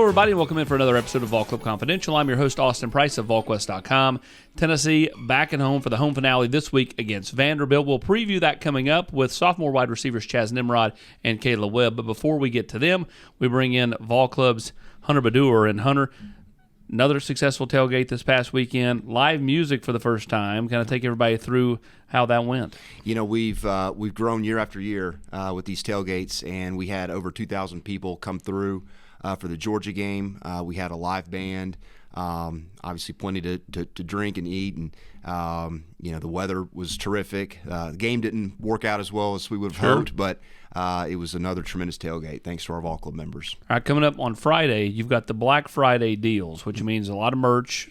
everybody, and welcome in for another episode of Vol Club Confidential. I'm your host, Austin Price of Volquest.com. Tennessee back at home for the home finale this week against Vanderbilt. We'll preview that coming up with sophomore wide receivers Chaz Nimrod and Kaleb Webb. But before we get to them, we bring in Vol Club's Hunter Badur. And Hunter, another successful tailgate this past weekend. Live music for the first time. Kind of take everybody through how that went. You know, we've grown year after year with these tailgates, and we had over 2,000 people come through for the Georgia game. We had a live band, obviously plenty to drink and eat, and the weather was terrific. The game didn't work out as well as we would have hoped, but it was another tremendous tailgate thanks to our Vol Club members. All right, coming up on Friday, you've got the Black Friday deals, which means a lot of merch,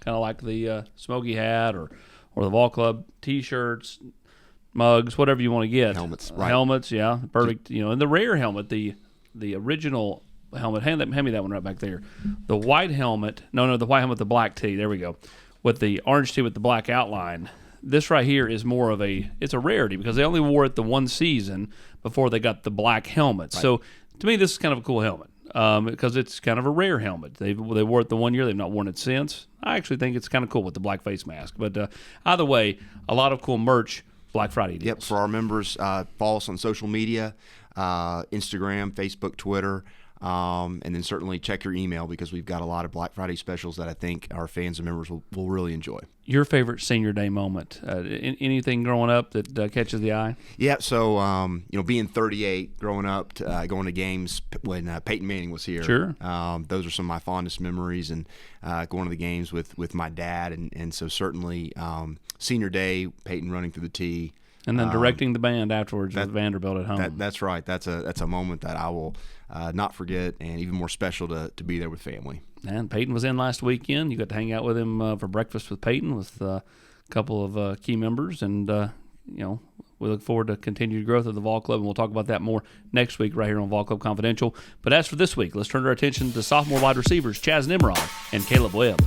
kind of like the Smokey hat or the Vol Club T-shirts, mugs, whatever you want to get. Helmets, right. Helmets, yeah, perfect. And the rare helmet, the original helmet, hand me that one right back there. The white helmet, the white helmet, the black tee, there we go, with the orange tee with the black outline. This right here is more of it's a rarity because they only wore it the one season before they got the black helmet. Right. So to me, this is kind of a cool helmet because it's kind of a rare helmet. They wore it the 1 year. They've not worn it since. I actually think it's kind of cool with the black face mask. But either way, a lot of cool merch Black Friday deals. Yep, for our members, follow us on social media, Instagram, Facebook, Twitter. And then certainly check your email because we've got a lot of Black Friday specials that I think our fans and members will really enjoy. Your favorite senior day moment? Anything growing up that catches the eye? Yeah, so being 38, growing up, going to games when Peyton Manning was here. Sure. Those are some of my fondest memories, and going to the games with my dad, and so certainly senior day, Peyton running through the tee. And then directing the band afterwards with Vanderbilt at home. That's right. That's a moment that I will not forget, and even more special to be there with family. And Peyton was in last weekend. You got to hang out with him for breakfast with Peyton with a couple of key members. And, we look forward to continued growth of the Vol Club, and we'll talk about that more next week right here on Vol Club Confidential. But as for this week, let's turn our attention to sophomore wide receivers Chaz Nimrod and Kaleb Webb.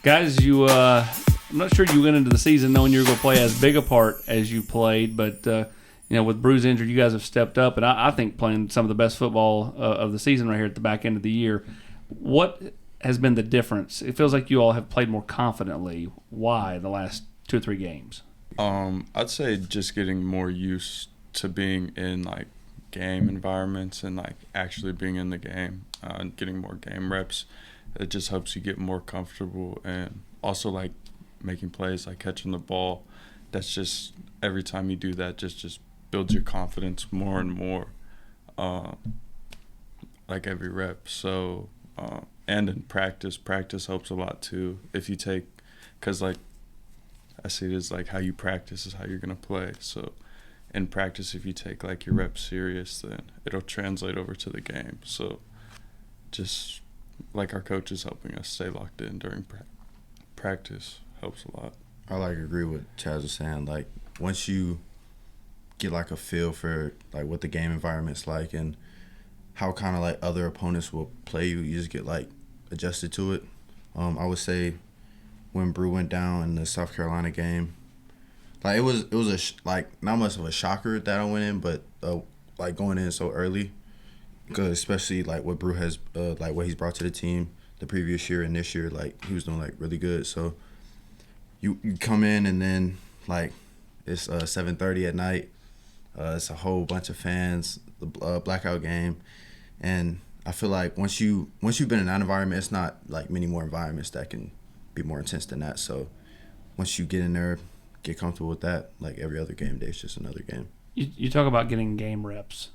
Guys, I'm not sure you went into the season knowing you were going to play as big a part as you played, but with Bruce injured, you guys have stepped up, and I think playing some of the best football of the season right here at the back end of the year. What has been the difference? It feels like you all have played more confidently. Why the last 2 or 3 games? I'd say just getting more used to being in like game environments and like actually being in the game and getting more game reps. It just helps you get more comfortable, and also like making plays, like catching the ball. That's just every time you do that, just builds your confidence more and more, like every rep. So and in practice helps a lot too. If you take, because like I see it as like how you practice is how you're gonna play. So in practice, if you take like your reps serious, then it'll translate over to the game. So just like our coach is helping us stay locked in during practice helps a lot. I agree with Chaz was saying. Like once you get like a feel for like what the game environment's like and how kind of like other opponents will play you, you just get like adjusted to it. I would say when Brew went down in the South Carolina game, like it was not much of a shocker that I went in, but like going in so early. Because especially like what Brew has, like what he's brought to the team the previous year and this year, like he was doing like really good. So you come in and then like it's 7:30 at night. It's a whole bunch of fans, the blackout game, and I feel like once you've been in that environment, it's not like many more environments that can be more intense than that. So once you get in there, get comfortable with that, like every other game day is just another game. You talk about getting game reps.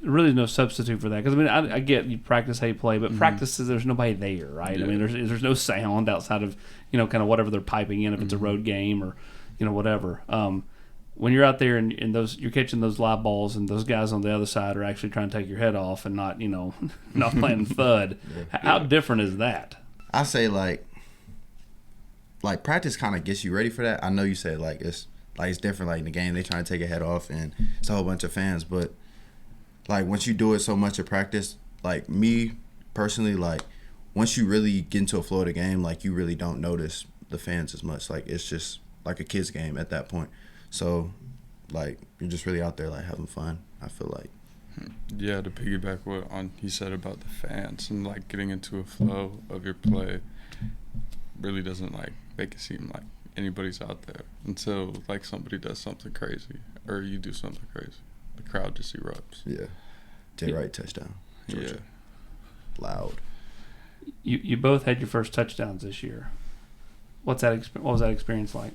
Really no substitute for that because I get you practice how you play, but practices there's nobody there, right? Yeah. I mean there's no sound outside of kind of whatever they're piping in if it's a road game or whatever. When you're out there and those you're catching those live balls and those guys on the other side are actually trying to take your head off and not not playing FUD. Yeah. How different is that? I say like practice kind of gets you ready for that. I know you said it's different. Like in the game they trying to take your head off and it's a whole bunch of fans, but like once you do it so much at practice, like me personally, like once you really get into a flow of the game, like, you really don't notice the fans as much. Like, it's just like a kid's game at that point. So, like, you're just really out there, like, having fun, I feel like. Yeah, to piggyback what he said about the fans and, like, getting into a flow of your play really doesn't, like, make it seem like anybody's out there until, like, somebody does something crazy or you do something crazy. The crowd just erupts. Yeah. Jay Wright touchdown. Georgia. Yeah. Loud. You both had your first touchdowns this year. What was that experience like?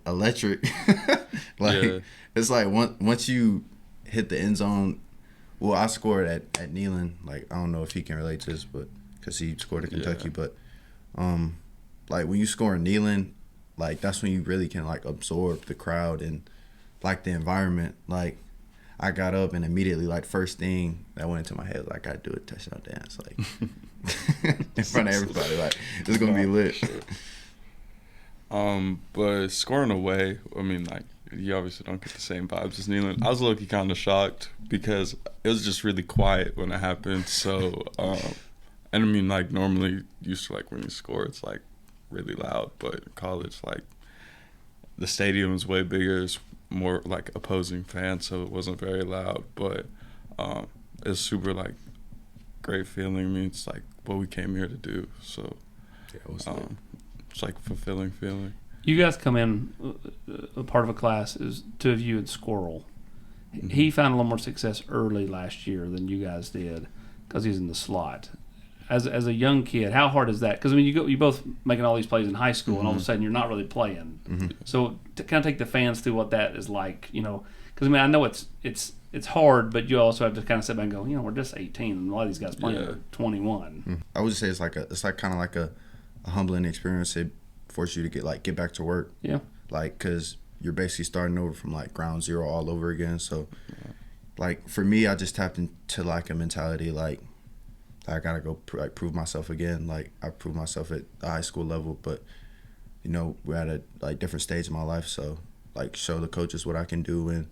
Electric. Like, Yeah. it's like once you hit the end zone. Well, I scored at Neyland. Like, I don't know if he can relate to this, but because he scored at Kentucky. Yeah. But like, when you score in Neyland, like, that's when you really can, like, absorb the crowd and, like, the environment. Like, I got up and immediately, like, first thing that went into my head, like, I do a touchdown dance, like, in front of everybody. Like, it's gonna be lit. But scoring away, I mean, like, you obviously don't get the same vibes as Neyland. I was low-key kind of shocked because it was just really quiet when it happened. So, and I mean, like, normally used to, like, when you score, it's, like, really loud. But in college, like, the stadium is way bigger. It's more, like, opposing fans, so it wasn't very loud. But it's super, like, great feeling. I mean, it's, like, what we came here to do. So, Yeah, it was it's, like, fulfilling feeling. You guys come in, a part of a class is two of you and Squirrel. Mm-hmm. He found a little more success early last year than you guys did because he's in the slot. As a young kid, how hard is that? Because, I mean, you both making all these plays in high school, and all of a sudden you're not really playing. Mm-hmm. So to kind of take the fans through what that is like, you know, because, I mean, I know it's hard, but you also have to kind of sit back and go, you know, we're just 18, and a lot of these guys playing are 21. I would just say it's kind of like a humbling experience. It forces you to get back to work. Yeah. Like, because you're basically starting over from, like, ground zero all over again. So, like, for me, I just tapped into, like, a mentality, like, I gotta go prove myself again. Like, I proved myself at the high school level, but, you know, we're at a, like, different stage in my life. So, like, show the coaches what I can do. And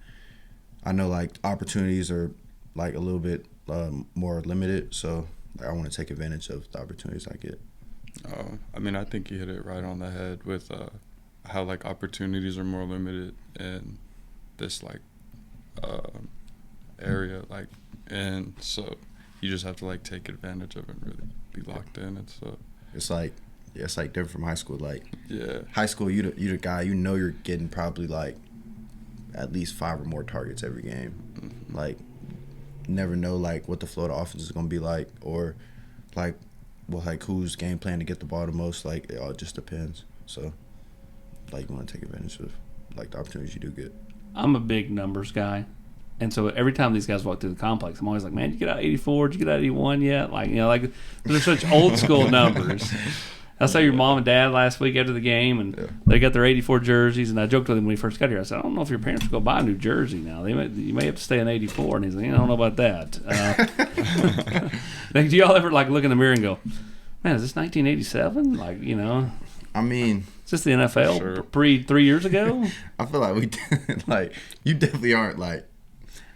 I know, like, opportunities are, like, a little bit more limited. So, like, I want to take advantage of the opportunities I get. I mean, I think you hit it right on the head with how, like, opportunities are more limited in this, like, area, like, and so you just have to, like, take advantage of it and really be locked in. And so it's like different from high school. Like, yeah, high school, you the guy, you know, you're getting probably, like, at least 5 or more targets every game. Mm-hmm. Like, never know, like, what the flow of the offense is gonna be like, or, like, well, like, who's game plan to get the ball the most. Like, it all just depends. So, like, you want to take advantage of, like, the opportunities you do get. I'm a big numbers guy. And so every time these guys walk through the complex, I'm always like, man, did you get out 84? Did you get out 81 yet? Like, you know, like, they're such old school numbers. I saw your mom and dad last week after the game, and they got their 84 jerseys. And I joked with him when he first got here. I said, I don't know if your parents will go buy a new jersey now. You may have to stay in 84. And he's like, I don't know about that. Like, do y'all ever, like, look in the mirror and go, man, is this 1987? Like, you know, I mean, is this the NFL Sure. pre 3 years ago? I feel like like, you definitely aren't, like,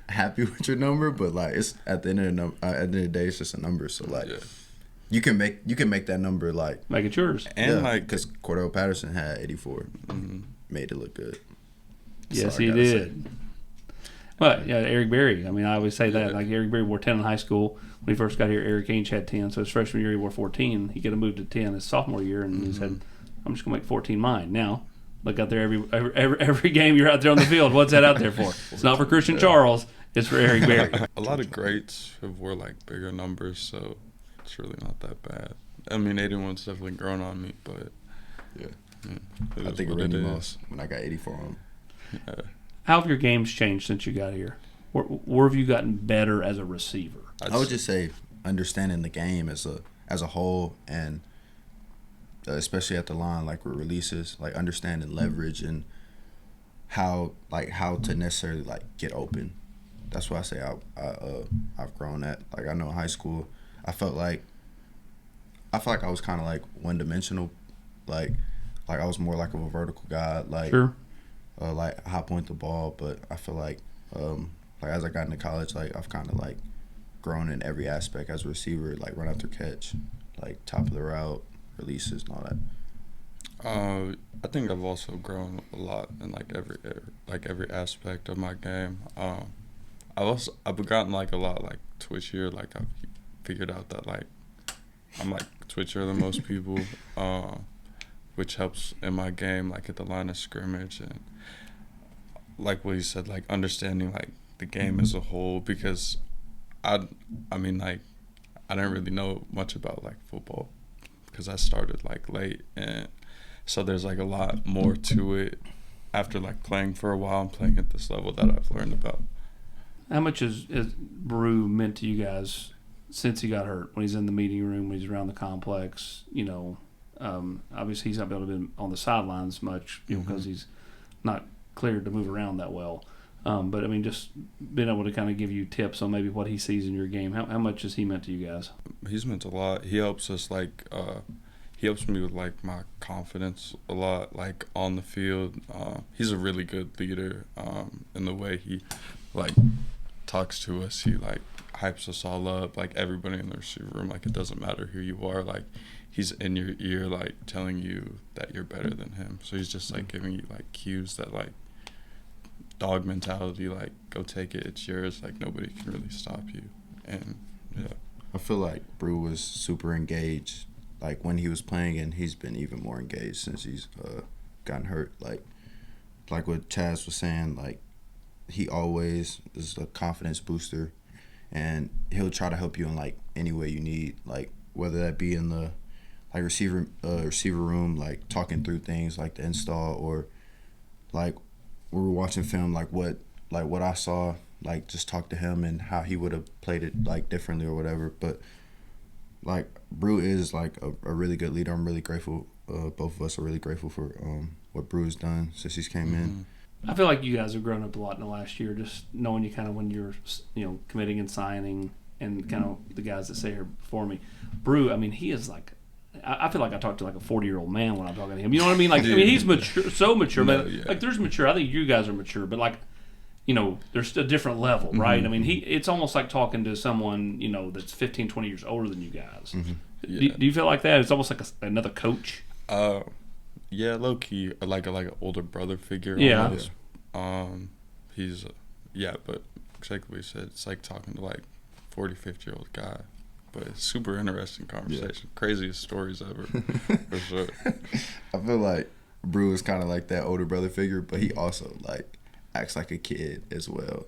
happy with your number, but, like, it's at the end of the day, it's just a number. So, like, yeah. you can make that number, like, Make it yours. And like, because Cordell Patterson had 84, mm-hmm. made it look good. Yes, That's all I he gotta say. did. But, yeah, Eric Berry. I mean, I always say that. Like, Eric Berry wore 10 in high school. When he first got here, Eric Ainge had 10. So his freshman year, he wore 14. He could have moved to 10 his sophomore year, and he said, I'm just going to make 14 mine. Now, look out there every game you're out there on the field. What's that out there for? It's not for Christian Charles. It's for Eric Berry. A lot of greats have wore, like, bigger numbers, so it's really not that bad. I mean, 81's definitely grown on me, but Yeah. it I is think of what it Randy is. Moss when I got 84 on him. Yeah. How have your games changed since you got here? Where have you gotten better as a receiver? I would just say understanding the game as a whole, and especially at the line, like with releases, like understanding leverage and how to necessarily, like, get open. That's why I say I've grown at. Like, I know in high school, I felt like I was kind of, like, one dimensional, like I was more like of a vertical guy, like Sure. like high point the ball. But I feel like as I got into college, like, I've kind of, like, grown in every aspect as a receiver, like run after catch, like top of the route, releases, and all that? I think I've also grown a lot in every aspect of my game. I've gotten like a lot like twitchier. Like I've figured out that like I'm like twitchier than most people, which helps in my game, like at the line of scrimmage, and like what you said, like understanding like the game as a whole, because I mean like I didn't really know much about like football because I started like late, and so there's like a lot more to it after like playing for a while and playing at this level that I've learned about. How much has Brew meant to you guys since he got hurt? When he's in the meeting room, when he's around the complex, obviously he's not been able to be on the sidelines much, because he's not cleared to move around that well. But I mean, just being able to kind of give you tips on maybe what he sees in your game. How much has he meant to you guys? He's meant a lot. He helps us he helps me with like my confidence a lot, like on the field. He's a really good leader in the way he like talks to us. He like hypes us all up, like everybody in the receiver room. Like it doesn't matter who you are, like he's in your ear, like telling you that you're better than him. So he's just like giving you like cues that like dog mentality, like go take it, it's yours, like nobody can really stop you. And yeah, I feel like Brew was super engaged like when he was playing, and he's been even more engaged since he's gotten hurt. Like what Chaz was saying, like he always is a confidence booster, and he'll try to help you in like any way you need, like whether that be in the like receiver room, like talking through things like the install, or like we were watching film, like what I saw, like just talk to him and how he would have played it like differently or whatever. But like Brew is like a really good leader. I'm really grateful. Both of us are really grateful for what Brew has done since he's came in. I feel like you guys have grown up a lot in the last year, just knowing you kind of when you're, committing and signing, and kind of the guys that say here before me. Brew, I mean, he is like, I feel like I talk to like a 40-year-old man when I'm talking to him. You know what I mean? Like, I mean, he's mature, so mature. No, but yeah. like, there's mature. I think you guys are mature, but like, there's a different level, right? I mean, it's almost like talking to someone, that's 15, 20 years older than you guys. Yeah. Do you feel like that? It's almost like another coach. Yeah, low key, like an older brother figure. Yeah. Almost. He's but exactly what you said. It's like talking to like 40, 50-year-old guy, but it's super interesting conversation. Yeah. Craziest stories ever, for sure. I feel like Brew is kind of like that older brother figure, but he also like acts like a kid as well.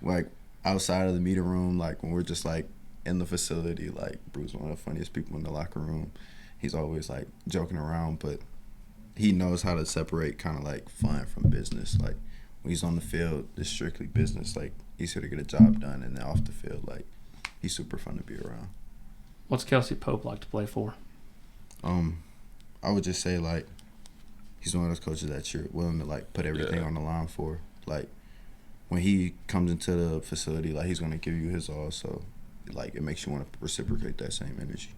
Like outside of the meeting room, like when we're just like in the facility, like Brew's one of the funniest people in the locker room. He's always like joking around, but he knows how to separate kind of like fun from business. Like when he's on the field, it's strictly business. Like he's here to get a job done, and then off the field, like he's super fun to be around. What's Kelsey Pope like to play for? I would just say like he's one of those coaches that you're willing to like put everything on the line for. Like when he comes into the facility, like he's gonna give you his all. So like it makes you want to reciprocate that same energy.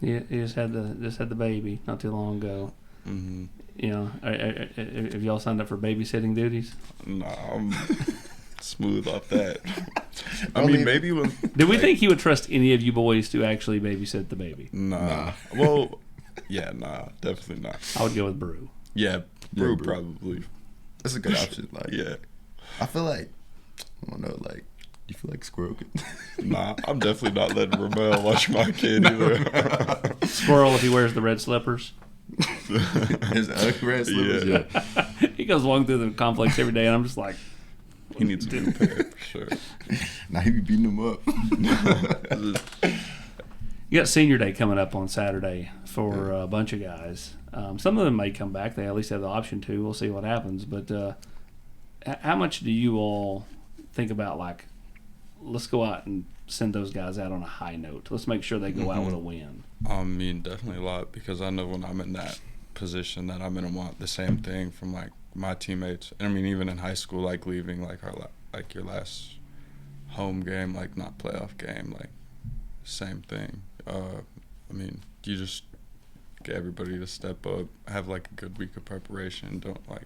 Yeah, he just had the baby not too long ago. Have y'all signed up for babysitting duties? No, I'm smooth off that. I mean, maybe when... Did we think he would trust any of you boys to actually babysit the baby? Nah. Well, nah, definitely not. I would go with Brew. Yeah, Brew probably. That's a good option. Like, yeah. I feel like, I don't know, like, you feel like Squirrel could... Nah, I'm definitely not letting Ramel watch my kid either. Squirrel if he wears the red slippers. His red slippers? Yeah. He goes along through the complex every day, and I'm just like... He needs a new pair, for sure. Now he be beating him up. You got senior day coming up on Saturday for a bunch of guys. Some of them may come back. They at least have the option to. We'll see what happens. But how much do you all think about, like, let's go out and send those guys out on a high note. Let's make sure they go out with a win. I mean, definitely a lot, because I know when I'm in that position that I'm going to want the same thing from, like, my teammates. And I mean, even in high school, like, leaving, like, your last home game, like, not playoff game, like, same thing. I mean, you just get everybody to step up, have, like, a good week of preparation. Don't, like,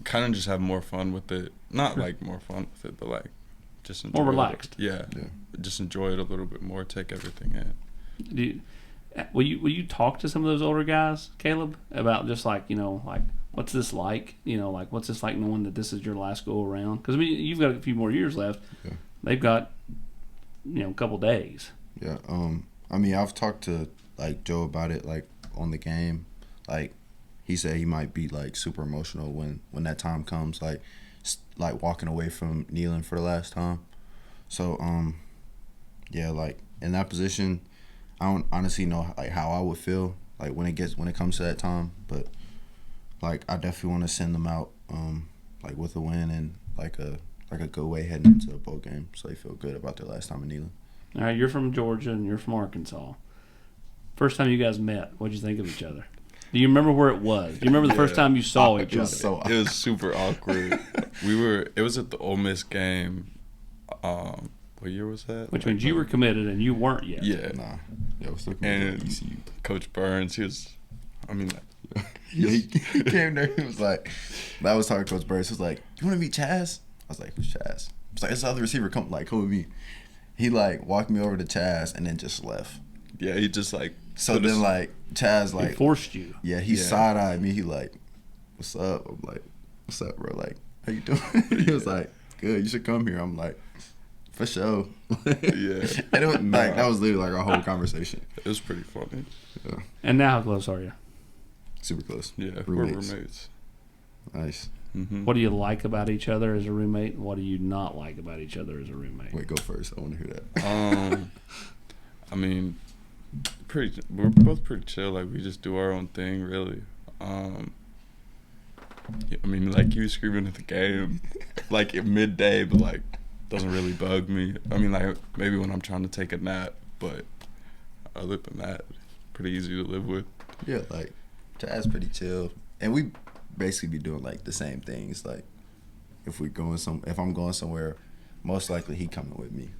kind of just have more fun with it. Not, like, more fun with it, but, like, just enjoy more relaxed. Yeah. Just enjoy it a little bit more, take everything in. Will you talk to some of those older guys, Caleb, about just like what's this like? What's this like knowing that this is your last go around? Because you've got a few more years left. Yeah. They've got a couple days. Yeah. I've talked to like Joe about it, like on the game. Like he said he might be like super emotional when that time comes, like walking away from kneeling for the last time. So yeah, like in that position, I don't honestly know like how I would feel like when it comes to that time, but like I definitely want to send them out like with a win and like a good way heading into a bowl game, so they feel good about their last time in kneeling. All right, you're from Georgia and you're from Arkansas. First time you guys met, what'd you think of each other? Do you remember where it was? Do you remember the first time you saw each other? It was super awkward. It was at the Ole Miss game. What year was that? Which means you were committed and you weren't yet. Yeah. Nah. Yeah, we're still And ECU. Coach Burns, he came there. He was like, I was talking to Coach Burns. He was like, "You want to meet Chaz?" I was like, "Who's Chaz?" I was like, "It's the other receiver. Come with me." He like walked me over to Chaz and then just left. Yeah, he just like. So then like Chaz like he forced you. Yeah, he side eyed me. He like, "What's up?" I'm like, "What's up, bro? Like, how you doing?" He was like, "Good. You should come here." I'm like, "For sure." Yeah. And it was like that was literally like our whole conversation. It was pretty funny. Yeah. And now how close are you? Super close. Yeah, Roommates. we're roommates. Nice. Mm-hmm. What do you like about each other as a roommate? And what do you not like about each other as a roommate? Wait, go first. I want to hear that. I mean, we're both pretty chill. Like we just do our own thing, really. I mean, like you screaming at the game, like at midday, but like doesn't really bug me. I mean, like maybe when I'm trying to take a nap, but other than that, pretty easy to live with. Yeah, like Chad's pretty chill, and we basically be doing like the same things. Like if I'm going somewhere, most likely he coming with me,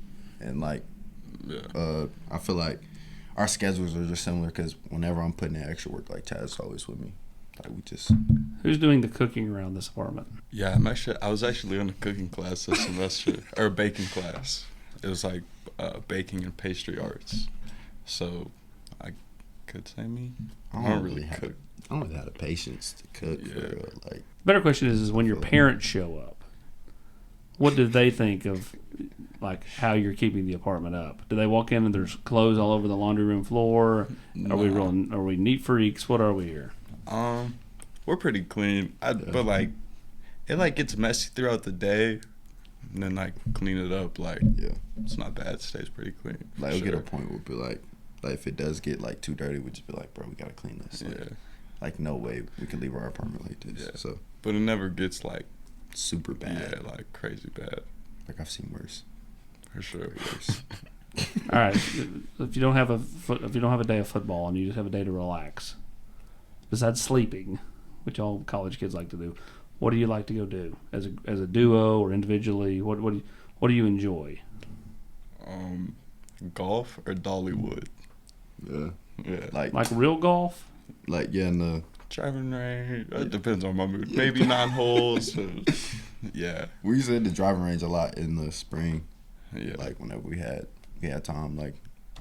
and like I feel like our schedules are just similar because whenever I'm putting in extra work, like Chad's always with me. Like we just. Who's doing the cooking around this apartment? Yeah, I was actually in a cooking class this semester, or a baking class. It was like baking and pastry arts. So I could say me. I don't really cook. I don't really have the patience to cook. Yeah. For real. Like Better question is when your parents show up, what do they think of like how you're keeping the apartment up? Do they walk in and there's clothes all over the laundry room floor? Are we neat freaks? What are we here? We're pretty clean. But like it like gets messy throughout the day, and then like clean it up. Like it's not bad. It stays pretty clean. Like we'll get a point where we'll be like if it does get like too dirty, we'll just be like, bro, we gotta clean this. Like no way we can leave our apartment like this. Yeah. So, but it never gets like super bad. Yeah, like crazy bad. Like I've seen worse. For sure. Worse. All right. If you don't have a day of football and you just have a day to relax, besides sleeping, which all college kids like to do, what do you like to go do as a duo or individually? What do you enjoy? Golf or Dollywood. Yeah. Yeah. Like real golf? Like in the driving range. It depends on my mood. Maybe 9 holes. Yeah. We used to hit the driving range a lot in the spring. Yeah. Like whenever we had time, like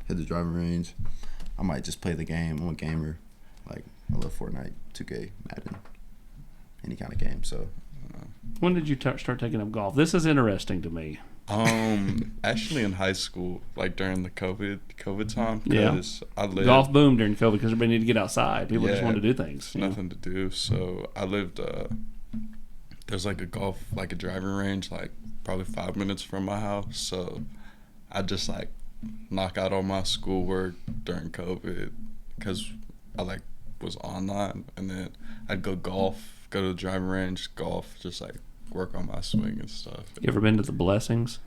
hit the driving range. I might just play the game. I'm a gamer. Like I love Fortnite, 2K, Madden, any kind of game. So. When did you start taking up golf? This is interesting to me. Actually in high school, like during the COVID time. Yeah. Golf boomed during COVID because everybody needed to get outside. People just wanted to do things. Nothing to do. So I lived. There's like a driving range, like probably 5 minutes from my house. So I just like knock out all my schoolwork during COVID because I like was online, and then I'd go to the driving range, golf, just like work on my swing and stuff. You ever been to the Blessings?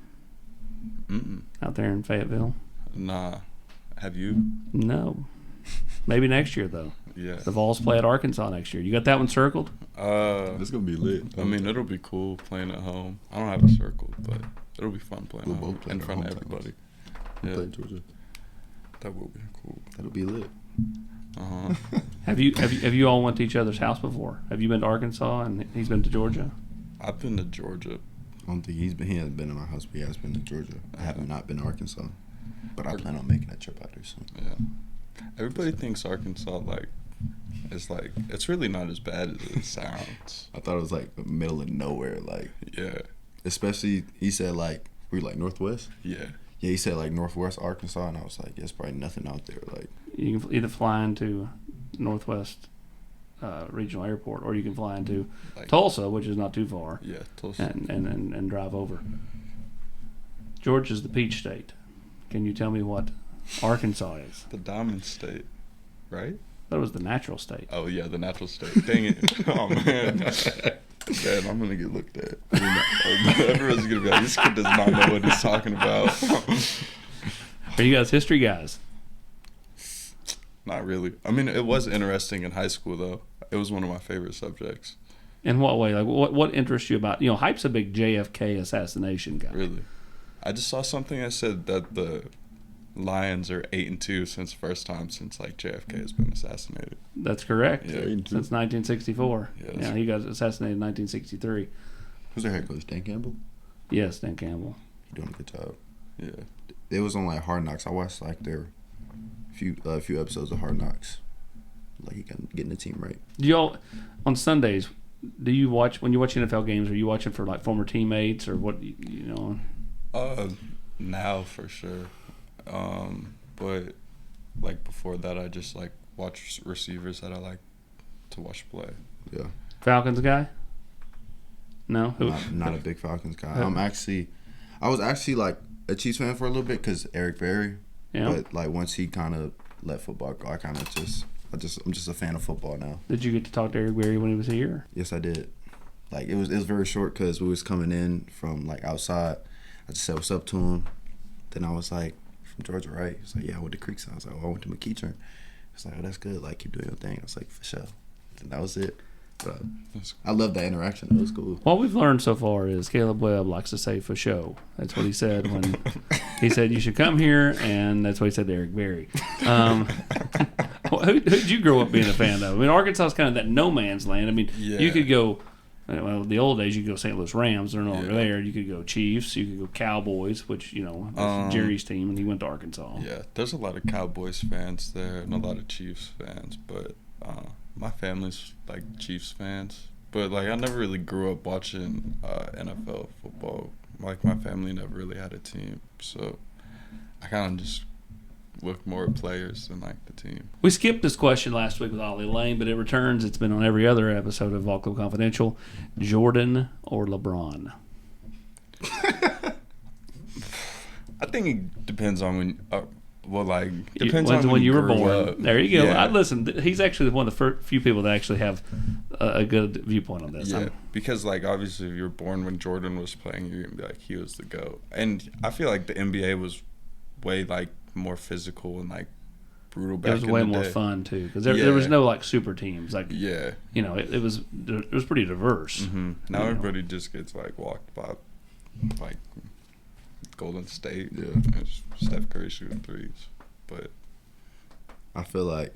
Mm-mm. Out there in Fayetteville? Nah. Have you? No. Maybe next year though. Yeah. The Vols play at Arkansas next year. You got that one circled? It's gonna be lit. I mean, it'll be cool playing at home. I don't have it circled, but it'll be fun playing at home in front of everybody. Yeah. Play Georgia. That will be cool. That'll be lit. Have you all went to each other's house before? Have you been to Arkansas and he's been to Georgia? I've been to Georgia. I don't think he hasn't been in my house, but he has been to Georgia. I have not been to Arkansas. But I plan on making that trip out there soon. Yeah. Everybody thinks Arkansas it's really not as bad as it sounds. I thought it was like the middle of nowhere, like Yeah. especially he said like we like Northwest. Yeah. Yeah, he said like Northwest Arkansas, and I was like, there's probably nothing out there. Like You can either fly into Northwest Regional Airport, or you can fly into Like, Tulsa, which is not too far, Yeah, Tulsa. and drive over. Georgia's the peach state. Can you tell me what Arkansas is? The Diamond State, right? That was the natural state. Oh yeah, the natural state. Dang it! Oh man, man, I'm gonna get looked at. Everyone's gonna be like, this kid does not know what he's talking about. Are you guys history guys? Not really. I mean, it was interesting in high school though. It was one of my favorite subjects. In what way? Like, what interests you about? You know, Hype's a big JFK assassination guy. Really, I just saw something that said that the Lions are 8-2 since the first time since like JFK has been assassinated. That's correct. Yeah. Since 1964. Yes. Yeah, he got assassinated in 1963. who's their head coach? Dan Campbell. Yes, Dan Campbell. He's doing a good job. Yeah. It was on like Hard Knocks. I watched like their few episodes of Hard Knocks. Like he getting the team right. Do y'all on Sundays? Do you watch when you watch NFL games? Are you watching for like former teammates or what? You know. Now for sure. But like before that, I just like watch receivers that I like to watch play. Yeah. Falcons guy? No, who? Not a big Falcons guy. Who? I was actually like a Chiefs fan for a little bit because Eric Berry. Yeah. But like once he kind of let football go, I'm just a fan of football now. Did you get to talk to Eric Berry when he was here? Yes, I did. Like it was very short because we was coming in from like outside. I just said what's up to him. Then I was like, from Georgia, right? He's like, yeah, I went to Creekside. I was like, oh, I went to McEachern. He's like, oh, that's good. Like, keep doing your thing. I was like, for sure. And that was it. But I love that interaction. It was cool. What we've learned so far is Kaleb Webb likes to say for show. That's what he said when he said you should come here, and that's what he said to Eric Berry. Who'd you grow up being a fan of? I mean, Arkansas is kind of that no man's land. I mean, you could go. Well, the old days you could go St. Louis Rams. They're no longer there. You could go Chiefs. You could go Cowboys, which that's Jerry's team, and he went to Arkansas. Yeah, there's a lot of Cowboys fans there and a lot of Chiefs fans, but my family's like Chiefs fans. But like I never really grew up watching NFL football. Like my family never really had a team, so I kind of just look more at players than like the team. We skipped this question last week with Ollie Lane, but it returns. It's been on every other episode of Volquest Confidential. Jordan or LeBron? I think it depends on when. Depends on when you were born. Up. There you go. Yeah. Listen, he's actually one of the few people that actually have a good viewpoint on this. Yeah, because like obviously if you're born when Jordan was playing, you're gonna be like he was the GOAT. And I feel like the NBA was way like more physical and like brutal back in the day. It was way more fun too because there was no like super teams. Like it was pretty diverse. Mm-hmm. Now everybody just gets like walked by like Golden State. Yeah, and Steph Curry shooting threes, but I feel like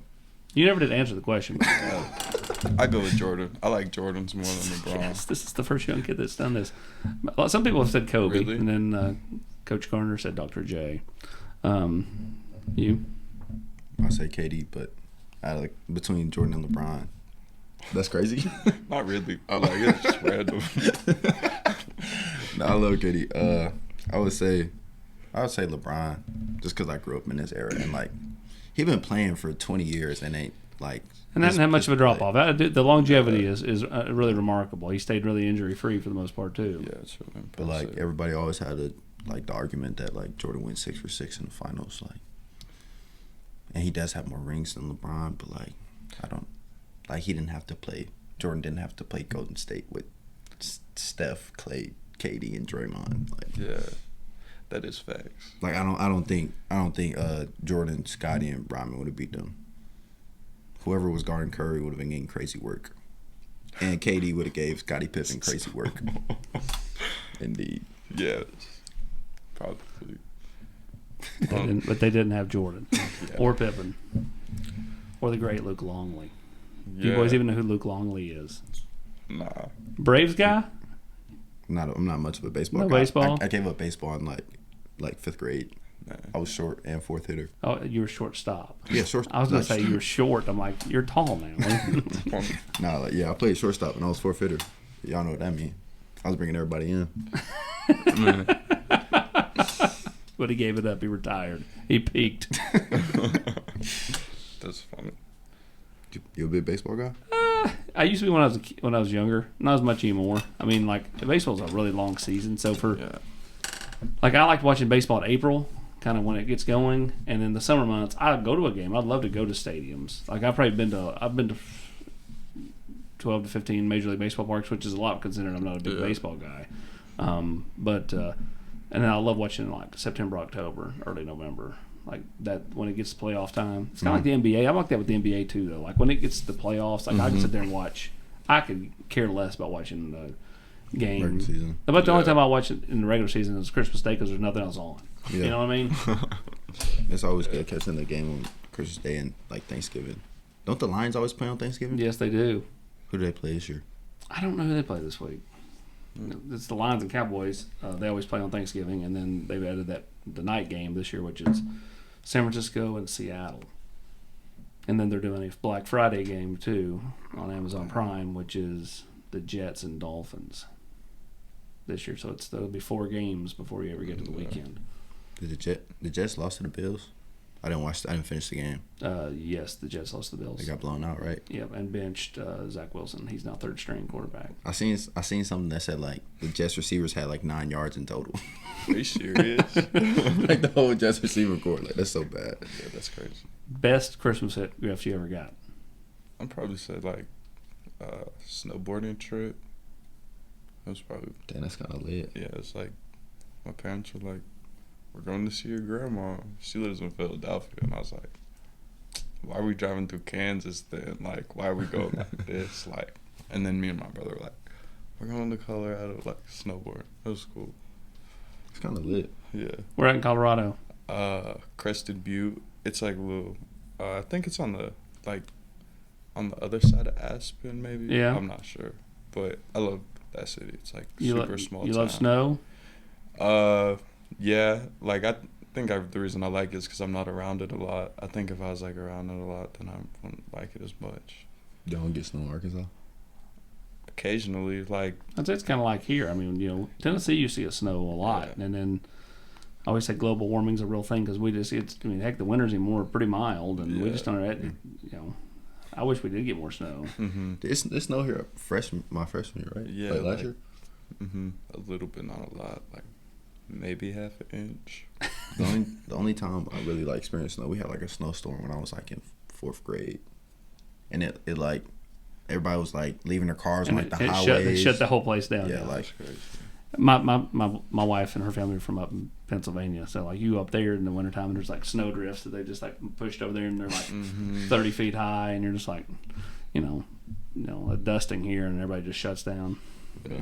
you never did answer the question. But, I go with Jordan. I like Jordans more than LeBron. yes, this is the first young kid that's done this. Some people have said Kobe, Really? and then Coach Garner said Dr. J. You? I say KD, but between Jordan and LeBron, that's crazy. Not really. I like it's just random. No, I love KD. I would say LeBron, just because I grew up in this era and like he been playing for 20 years and ain't like. And hasn't had much of a drop off. The longevity is really remarkable. He stayed really injury free for the most part too. Yeah, it's really impressive. But like everybody always had the argument that like Jordan went 6 for 6 in the finals, like, and he does have more rings than LeBron, but like I don't like he didn't have to play. Jordan didn't have to play Golden State with Steph, Clay, KD, and Draymond. Like, yeah, that is facts. like I don't think Jordan, Scottie, and Rodman would have beat them. Whoever was guarding Curry would have been getting crazy work, and KD would have gave Scottie Pippen crazy work. Indeed. Yeah, probably. But they didn't have Jordan or Pippen or the great Luke Longley. Do you boys even know who Luke Longley is? Nah. Braves guy? I'm not much of a baseball No guy. baseball? I gave up baseball in like 5th grade. I was short and fourth hitter. Oh, you were shortstop. Yeah, short. I was going to say you were short. I'm like, you're tall now. Nah, like I played shortstop and I was fourth hitter. Y'all know what that means. I was bringing everybody in. But he gave it up. He retired. He peaked. That's funny. You a big baseball guy? I used to be when I was younger. Not as much anymore. I mean, like baseball's a really long season, so like I liked watching baseball in April, kind of when it gets going, and then the summer months I'd go to a game. I'd love to go to stadiums. Like I've been to 12 to 15 Major League Baseball parks, which is a lot considering I'm not a big baseball guy. And then I love watching like September, October, early November. Like that when it gets to playoff time. It's kind of like the NBA. I'm like that with the NBA too, though. Like when it gets to the playoffs, like I can sit there and watch. I could care less about watching the game. Regular season. But the only time I watch it in the regular season is Christmas Day because there's nothing else on. Yeah. You know what I mean? It's always good catching the game on Christmas Day and like Thanksgiving. Don't the Lions always play on Thanksgiving? Yes, they do. Who do they play this year? I don't know who they play this week. It's the Lions and Cowboys. They always play on Thanksgiving, and then they've added the night game this year, which is San Francisco and Seattle. And then they're doing a Black Friday game, too, on Amazon Prime, which is the Jets and Dolphins this year. So there'll be 4 games before you ever get to the weekend. Did the Jets lost to the Bills? I didn't finish the game. Yes, the Jets lost to the Bills. They got blown out, right? Yep, and benched Zach Wilson. He's now third-string quarterback. I seen something that said like the Jets receivers had like 9 yards in total. Are you serious? Like the whole Jets receiver core. Like that's so bad. Yeah, that's crazy. Best Christmas gift you ever got? I'd probably say like snowboarding trip. That was probably. Damn, that's kind of lit. Yeah, it's like my parents were like, "We're going to see your grandma. She lives in Philadelphia," and I was like, "Why are we driving through Kansas then? Like, why are we going like this? Like," and then me and my brother were like, "We're going to Colorado, like snowboard." It was cool. It's kind of lit. Yeah. We're out in Colorado. Crested Butte. It's like a little. I think it's on the other side of Aspen, maybe. Yeah. I'm not sure, but I love that city. It's like You super small. You town. love snow? Yeah. Like I think the reason I like it is because I'm not around it a lot. I think if I was like around it a lot, then I wouldn't like it as much. You don't get snow in Arkansas? Occasionally, like. I'd say it's kind of like here. I mean, Tennessee you see it snow a lot, Yeah. and then I always say global warming's a real thing because heck, the winters anymore are pretty mild, and we just don't. I wish we did get more snow. Mm-hmm. It's snow here my freshman year, right? Yeah, like last year. Mm-hmm. A little bit, not a lot. Like maybe half an inch. The only time I really like experienced snow, we had like a snowstorm when I was like in 4th grade, and it like everybody was like leaving their cars on like the highways. They shut the whole place down. Yeah, like That's crazy. My wife and her family are from up in Pennsylvania, so like you up there in the wintertime, and there's like snow drifts that they just like pushed over there, and they're like 30 feet high, and you're just like, a dusting here, and everybody just shuts down. Yeah.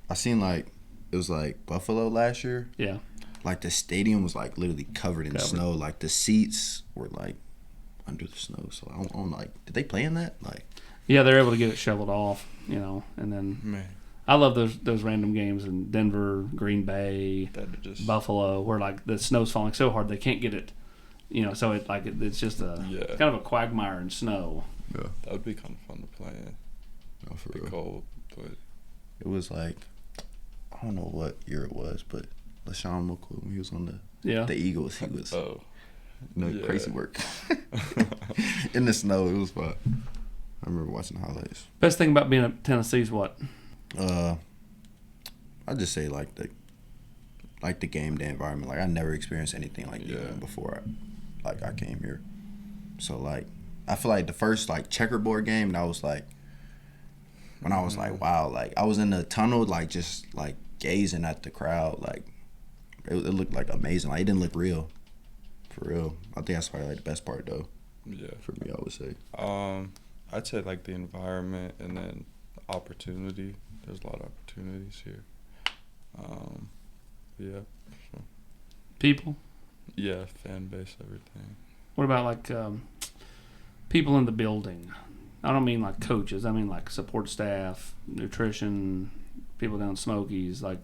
I seen like it was like Buffalo last year. Yeah. Like the stadium was like literally covered in snow. Like the seats were like under the snow. So I'm like, did they play in that? Like, Yeah, they're able to get it shoveled off, and then Man. I love those random games in Denver, Green Bay, That just. Buffalo, where like the snow's falling so hard they can't get it, so it's just kind of a quagmire in snow. yeah, That would be kind of fun to play in. no, for Be real. cold, but. It was like, I don't know what year it was, but LaShawn McCoy, when he was on the Eagles, he was Yeah. crazy work in the snow. It was fun. I remember watching the highlights. Best thing about being at Tennessee is what? I'd just say like the game day environment. Like I never experienced anything like that before I came here. So like I feel like the first like checkerboard game, that was like when I was like, wow, like I was in the tunnel like just like gazing at the crowd. Like it looked like amazing. Like it didn't look real. For real. I think that's probably like the best part though. Yeah. For me, I would say. I'd say like the environment and then opportunity. There's a lot of opportunities here. Yeah. Sure. People? Yeah, fan base, everything. What about like people in the building? I don't mean like coaches. I mean like support staff, nutrition, people down Smokies. Like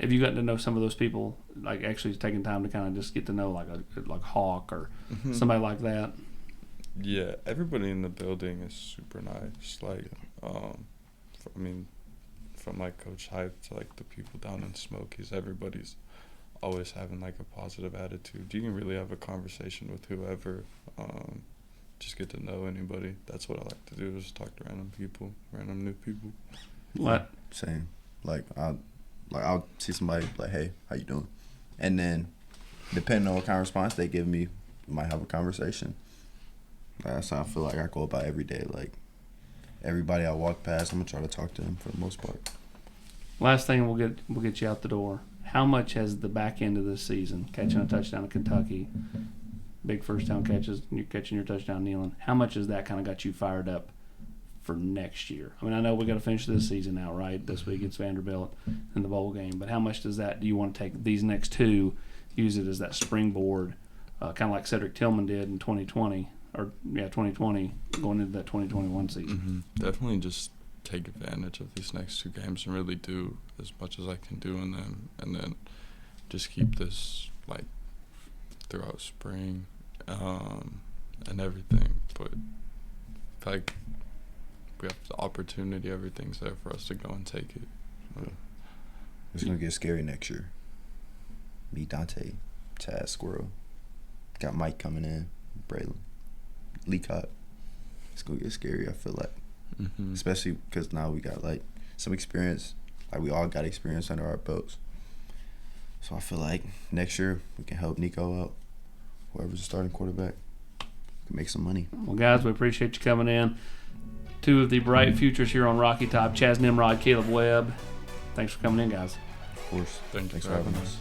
have you gotten to know some of those people? Like actually taking time to kind of just get to know like Hawk or somebody like that. Yeah, everybody in the building is super nice. Like, from like Coach Hype to like the people down in Smokies, everybody's always having like a positive attitude. You can really have a conversation with whoever. Just get to know anybody. That's what I like to do, is talk to random new people. What? Same. I'll see somebody like, hey, how you doing? And then depending on what kind of response they give me, we might have a conversation. That's how I feel like I go about every day. Like, everybody I walk past, I'm gonna try to talk to them for the most part. Last thing, we'll get you out the door. How much has the back end of this season, catching a touchdown in Kentucky, big first down catches, and you're catching your touchdown kneeling, how much has that kind of got you fired up for next year? I mean, I know we got to finish this season out, right? This week it's Vanderbilt in the bowl game, but how much does that? Do you want to take these next two, use it as that springboard, kind of like Cedric Tillman did in 2020? 2020 going into that 2021 season. Definitely just take advantage of these next two games and really do as much as I can do in them, and then just keep this like throughout spring and everything. But like we have the opportunity, everything's there for us to go and take it. It's gonna get scary next year. Me, Dante, Chad, Squirrel, got Mike coming in, Braylon, Leacott. It's gonna get scary, I feel like. Especially because now we got like some experience. Like, we all got experience under our belts. So I feel like next year we can help Nico out. Whoever's the starting quarterback can make some money. Well, guys, we appreciate you coming in. Two of the bright futures here on Rocky Top, Chaz Nimrod, Kaleb Webb. Thanks for coming in, guys. Of course. Thanks for having us.